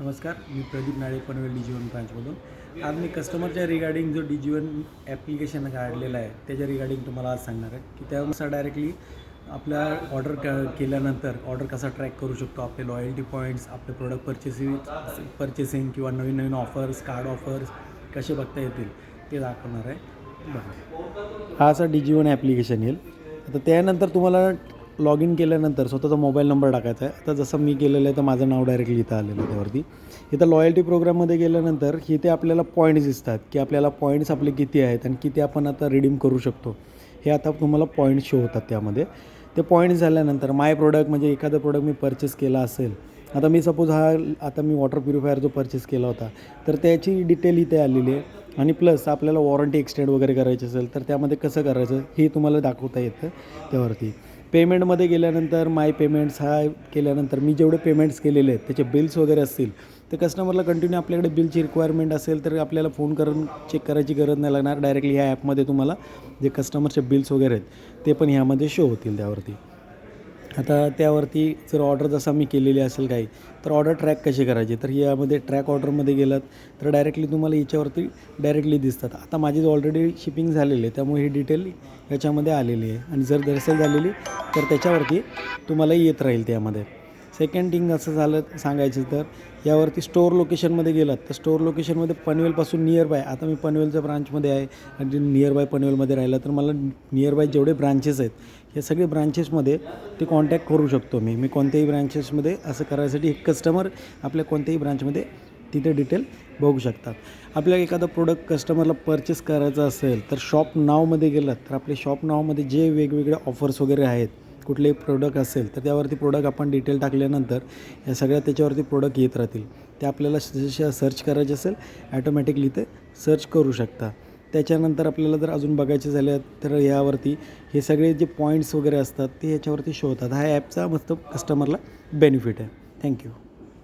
नमस्कार, मी प्रदीप नाळे पनवेल DG1 ब्रांचमधून. आज मी कस्टमरच्या regarding जो DG1 ॲप्लिकेशन काढलेला आहे त्याच्या रिगार्डिंग तुम्हाला आज सांगणार आहे की त्यानुसार डायरेक्टली आपल्या ऑर्डर केल्यानंतर ऑर्डर कसा ट्रॅक करू शकतो, आपले लॉयल्टी पॉईंट्स, आपले प्रोडक्ट पर्चेसिंग किंवा नवीन नवीन ऑफर्स, कार्ड ऑफर्स कसे बघता येतील ते दाखवणार आहे. बघा, हा असा DG1 ॲप्लिकेशन येईल. आता त्यानंतर तुम्हाला लॉग इन केल्यानंतर स्वतःचा मोबाईल नंबर टाकायचा आहे. आता जसं मी केलेलं आहे तर माझं नाव डायरेक्टली इथं आलेलं आहे. त्यावरती इथं लॉयल्टी प्रोग्राममध्ये गेल्यानंतर इथे आपल्याला पॉईंट्स दिसतात की आपल्याला पॉईंट्स आपले किती आहेत आणि किती आपण आता रिडीम करू शकतो. हे आता तुम्हाला पॉईंट्स शो होतात त्यामध्ये. ते पॉईंट्स झाल्यानंतर माय प्रोडक्ट म्हणजे एखादा प्रोडक्ट मी परचेस केला असेल. आता मी सपोज आता मी वॉटर प्युरिफायर जो परचेस केला होता तर त्याची डिटेल इथे आलेली आहे. आणि प्लस आपल्याला वॉरंटी एक्सटेंड वगैरे करायची असेल तर त्यामध्ये कसं करायचं हे तुम्हाला दाखवता येतं त्यावरती. पेमेंटमध्ये गेल्यानंतर माय पेमेंट्स हा केल्यानंतर मी जेवढे पेमेंट्स केलेले आहेत त्याचे बिल्स वगैरे असतील तर कस्टमरला कंटिन्यू आपल्याकडे बिलची रिक्वायरमेंट असेल तर आपल्याला फोन करून चेक करायची गरज नाही लागणार. डायरेक्टली ह्या ॲपमध्ये तुम्हाला जे कस्टमरचे बिल्स वगैरे आहेत ते पण ह्यामध्ये शो होतील त्यावरती. आता त्यावरती जर ऑर्डर जसा मी केलेली असेल काही तर ऑर्डर ट्रॅक कशी करायची तर यामध्ये ट्रॅक ऑर्डरमध्ये गेलात तर डायरेक्टली तुम्हाला याच्यावरती डायरेक्टली दिसतात. आता माझी ऑलरेडी शिपिंग झालेली आहे त्यामुळे ही डिटेल याच्यामध्ये आलेली आहे आणि जर नसेल झालेली तर त्याच्यावरती तुम्हाला येत राहील त्यामध्ये. सेकंड थिंग असं झालं सांगायचं तर यावरती स्टोअर लोकेशनमध्ये गेलात तर स्टोअर लोकेशनमध्ये पनवेलपासून नियर बाय, आता मी पनवेलच्या ब्रांचमध्ये आहे आणि नियर बाय पनवेलमध्ये राहिलं तर मला नियर बाय जेवढे ब्रांचेस आहेत या सगळे ब्रांचेसमध्ये ते कॉन्टॅक्ट करू शकतो. मी कोणत्याही ब्रांचेसमध्ये असं करायसाठी एक कस्टमर आपल्या कोणत्याही ब्रांचमध्ये तिथे डिटेल बघू शकतात. आपल्याला एखादा प्रोडक्ट कस्टमरला परचेस करायचा असेल तर शॉप नावमध्ये गेलात तर आपले शॉप नावमध्ये जे वेगवेगळे ऑफर्स वगैरे आहेत, कुठलेही प्रोडक्ट असेल तर त्यावरती प्रोडक्ट आपण डिटेल टाकल्यानंतर या सगळ्या त्याच्यावरती प्रोडक्ट येत राहतील. ते आपल्याला जसे सर्च करायचे असेल ॲटोमॅटिकली ते सर्च करू शकता. त्याच्यानंतर आपल्याला जर अजून बघायचे झाले तर यावरती हे सगळे जे पॉईंट्स वगैरे असतात ते याच्यावरती शो होतात. हा ॲपचा मस्त कस्टमरला बेनिफिट आहे. थँक्यू.